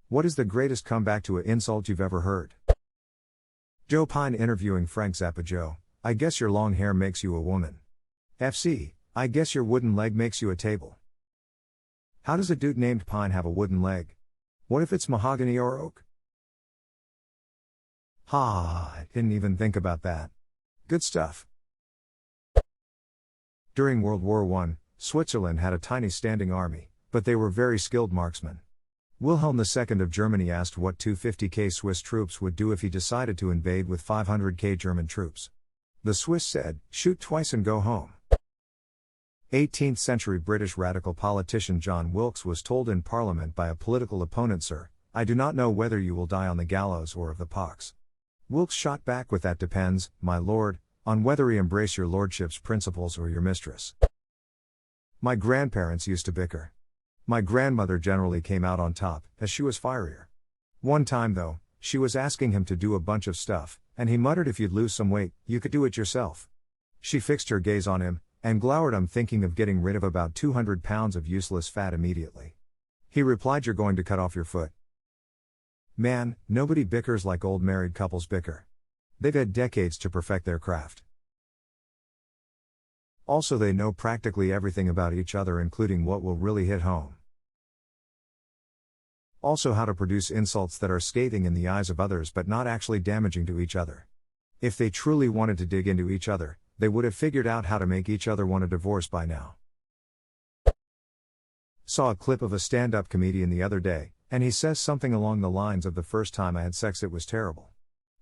What is the greatest comeback to an insult you've ever heard? Joe Pine interviewing Frank Zappa. Joe, I guess your long hair makes you a woman. FC, I guess your wooden leg makes you a table. How does a dude named Pine have a wooden leg? What if it's mahogany or oak? I didn't even think about that. Good stuff. During World War I, Switzerland had a tiny standing army, but they were very skilled marksmen. Wilhelm II of Germany asked what 250k Swiss troops would do if he decided to invade with 500k German troops. The Swiss said, shoot twice and go home. 18th century British radical politician John Wilkes was told in Parliament by a political opponent, "Sir, I do not know whether you will die on the gallows or of the pox." Wilkes shot back with, "That depends, my lord, on whether he embrace your lordship's principles or your mistress." My grandparents used to bicker. My grandmother generally came out on top, as she was firier. One time though, she was asking him to do a bunch of stuff, and he muttered, "If you'd lose some weight, you could do it yourself." She fixed her gaze on him, and glowered. "I'm thinking of getting rid of about 200 pounds of useless fat immediately." He replied, "You're going to cut off your foot." Man, nobody bickers like old married couples bicker. They've had decades to perfect their craft. Also, they know practically everything about each other, including what will really hit home. Also, how to produce insults that are scathing in the eyes of others but not actually damaging to each other. If they truly wanted to dig into each other, they would have figured out how to make each other want a divorce by now. Saw a clip of a stand-up comedian the other day, and he says something along the lines of, "The first time I had sex it was terrible.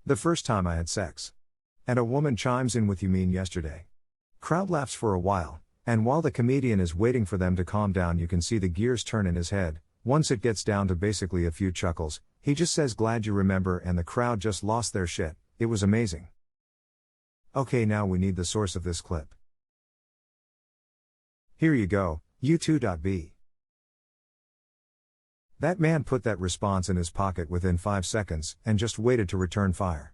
The first time I had sex." And a woman chimes in with, "You mean yesterday?" Crowd laughs for a while, and while the comedian is waiting for them to calm down, you can see the gears turn in his head. Once it gets down to basically a few chuckles, he just says, "Glad you remember," and the crowd just lost their shit. It was amazing. Okay, now we need the source of this clip. Here you go, U2.B. That man put that response in his pocket within 5 seconds, and just waited to return fire.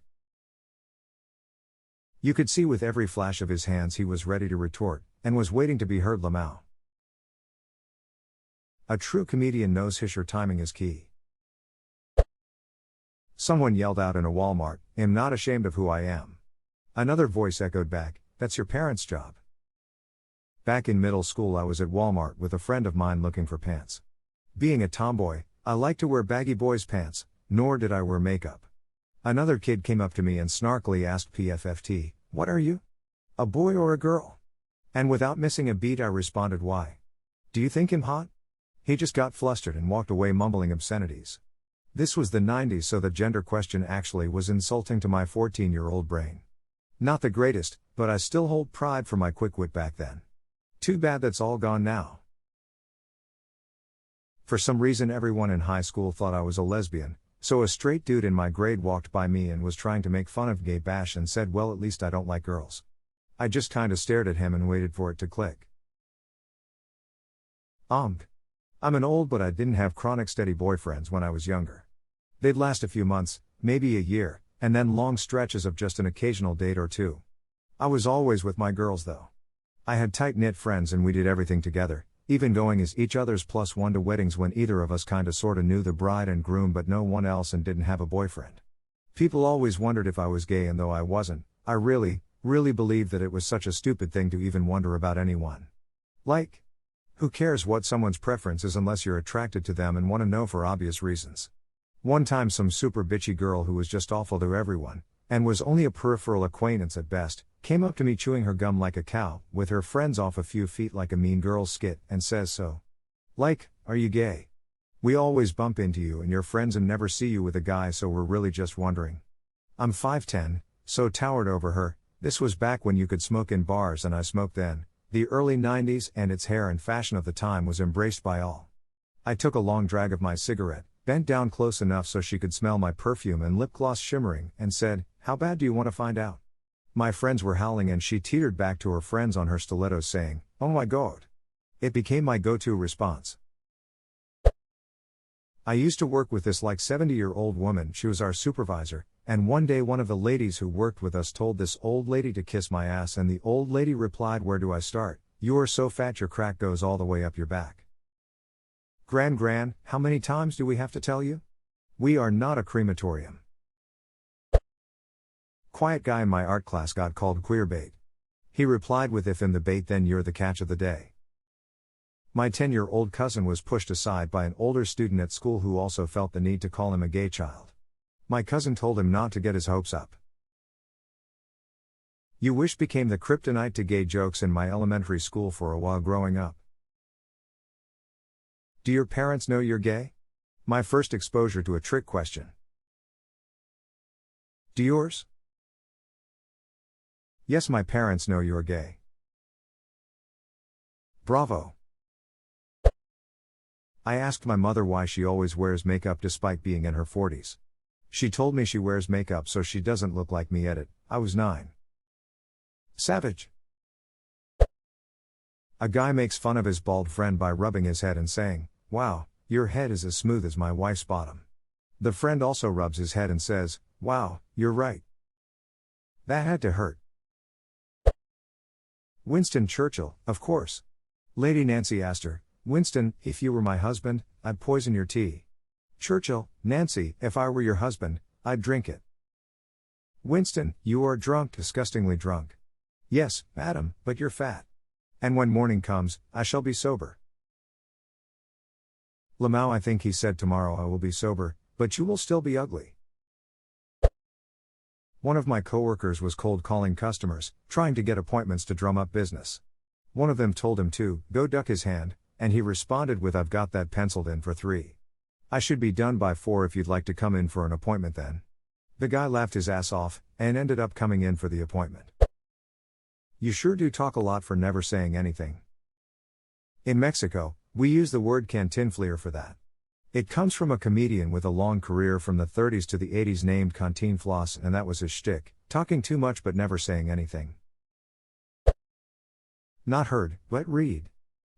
You could see with every flash of his hands he was ready to retort, and was waiting to be heard. Lamau. A true comedian knows his timing is key. Someone yelled out in a Walmart, "I'm not ashamed of who I am." Another voice echoed back, "That's your parents' job." Back in middle school, I was at Walmart with a friend of mine looking for pants. Being a tomboy, I like to wear baggy boys' pants, nor did I wear makeup. Another kid came up to me and snarkily asked, "PFFT, what are you? A boy or a girl?" And without missing a beat I responded, "Why? Do you think him hot?" He just got flustered and walked away mumbling obscenities. This was the 90s, so the gender question actually was insulting to my 14-year-old brain. Not the greatest, but I still hold pride for my quick wit back then. Too bad that's all gone now. For some reason everyone in high school thought I was a lesbian, so a straight dude in my grade walked by me and was trying to make fun of gay bash and said, "Well, at least I don't like girls." I just kinda stared at him and waited for it to click. I'm an old but I didn't have chronic steady boyfriends when I was younger. They'd last a few months, maybe a year, and then long stretches of just an occasional date or two. I was always with my girls though. I had tight-knit friends and we did everything together, even going as each other's +1 to weddings when either of us kinda sorta knew the bride and groom but no one else and didn't have a boyfriend. People always wondered if I was gay, and though I wasn't, I really believed that it was such a stupid thing to even wonder about anyone. Like, who cares what someone's preference is unless you're attracted to them and want to know for obvious reasons. One time some super bitchy girl who was just awful to everyone, and was only a peripheral acquaintance at best, came up to me chewing her gum like a cow, with her friends off a few feet like a Mean Girls skit, and says, "So, like, are you gay? We always bump into you and your friends and never see you with a guy, so we're really just wondering." I'm 5'10", so towered over her. This was back when you could smoke in bars and I smoked then. The early 90s, and its hair and fashion of the time was embraced by all. I took a long drag of my cigarette, bent down close enough so she could smell my perfume and lip gloss shimmering, and said, "How bad do you want to find out?" My friends were howling and she teetered back to her friends on her stilettos saying, "Oh my god." It became my go-to response. I used to work with this like 70-year-old woman. She was our supervisor, and one day one of the ladies who worked with us told this old lady to kiss my ass, and the old lady replied, "Where do I start? You're so fat your crack goes all the way up your back." Gran, how many times do we have to tell you? We are not a crematorium. Quiet guy in my art class got called queerbait. He replied with, if I'm the bait then you're the catch of the day. My 10-year-old cousin was pushed aside by an older student at school who also felt the need to call him a gay child. My cousin told him not to get his hopes up. You wish became the kryptonite to gay jokes in my elementary school for a while growing up. Do your parents know you're gay? My first exposure to a trick question. Do yours? Yes, my parents know you're gay. Bravo. I asked my mother why she always wears makeup despite being in her 40s. She told me she wears makeup so she doesn't look like me. I was 9. Savage. A guy makes fun of his bald friend by rubbing his head and saying, "Wow, your head is as smooth as my wife's bottom." The friend also rubs his head and says, "Wow, you're right." That had to hurt. Winston Churchill, of course. Lady Nancy asked her, "Winston, if you were my husband, I'd poison your tea." Churchill, "Nancy, if I were your husband, I'd drink it." Winston, "You are drunk, disgustingly drunk." "Yes, madam, but you're fat. And when morning comes, I shall be sober." Lamau, I think he said, "Tomorrow I will be sober, but you will still be ugly." One of my coworkers was cold calling customers, trying to get appointments to drum up business. One of them told him to go duck his hand, and he responded with, "I've got that penciled in for 3. I should be done by 4 if you'd like to come in for an appointment then." The guy laughed his ass off, and ended up coming in for the appointment. You sure do talk a lot for never saying anything. In Mexico, we use the word cantinfleur for that. It comes from a comedian with a long career from the 30s to the 80s named Cantinflas, and that was his shtick, talking too much but never saying anything. Not heard, but read.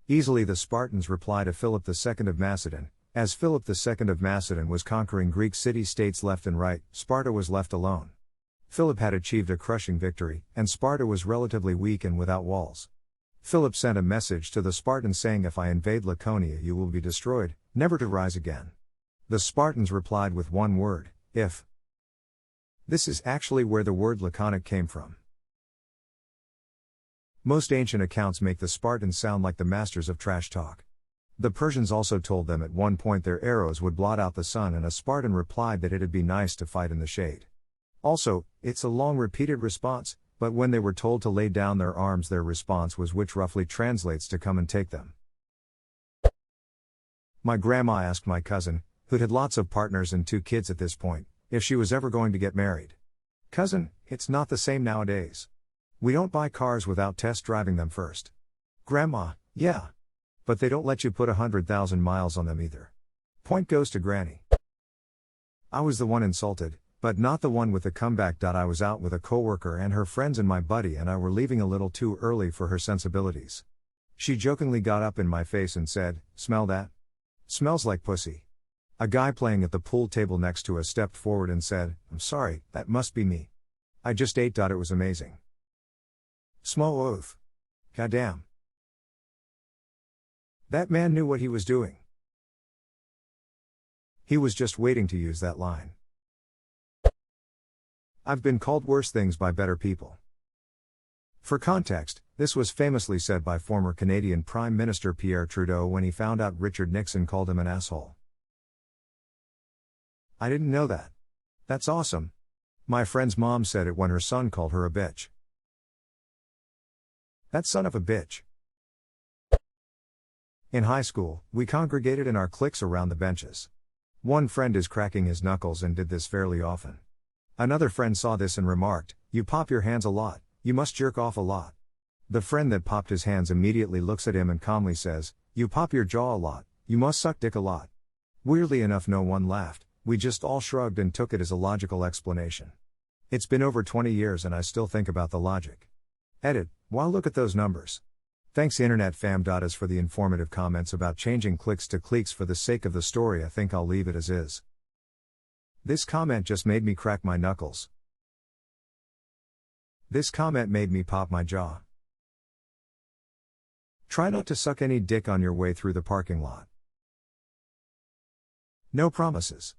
Easily the Spartans reply to Philip II of Macedon. As Philip II of Macedon was conquering Greek city-states left and right, Sparta was left alone. Philip had achieved a crushing victory, and Sparta was relatively weak and without walls. Philip sent a message to the Spartans saying, "If I invade Laconia you will be destroyed, never to rise again." The Spartans replied with one word, "If." This is actually where the word laconic came from. Most ancient accounts make the Spartans sound like the masters of trash talk. The Persians also told them at one point their arrows would blot out the sun, and a Spartan replied that it'd be nice to fight in the shade. Also, it's a long repeated response, but when they were told to lay down their arms their response was, which roughly translates to "come and take them." My grandma asked my cousin, who'd had lots of partners and 2 kids at this point, if she was ever going to get married. "Cousin, it's not the same nowadays. We don't buy cars without test driving them first." "Grandma, yeah. But they don't let you put 100,000 miles on them either." Point goes to Granny. I was the one insulted, but not the one with the comeback. I was out with a coworker and her friends, and my buddy and I were leaving a little too early for her sensibilities. She jokingly got up in my face and said, "Smell that? Smells like pussy." A guy playing at the pool table next to us stepped forward and said, "I'm sorry, that must be me. I just ate. It was amazing." Small oath. Goddamn. That man knew what he was doing. He was just waiting to use that line. I've been called worse things by better people. For context, this was famously said by former Canadian Prime Minister Pierre Trudeau when he found out Richard Nixon called him an asshole. I didn't know that. That's awesome. My friend's mom said it when her son called her a bitch. That son of a bitch. In high school, we congregated in our cliques around the benches. One friend is cracking his knuckles and did this fairly often. Another friend saw this and remarked, "You pop your hands a lot, you must jerk off a lot." The friend that popped his hands immediately looks at him and calmly says, "You pop your jaw a lot, you must suck dick a lot." Weirdly enough, no one laughed, we just all shrugged and took it as a logical explanation. It's been over 20 years and I still think about the logic. Edit, wow, look at those numbers. Thanks Internet fam. As for the informative comments about changing cliques to cliques, for the sake of the story I think I'll leave it as is. This comment just made me crack my knuckles. This comment made me pop my jaw. Try not to suck any dick on your way through the parking lot. No promises.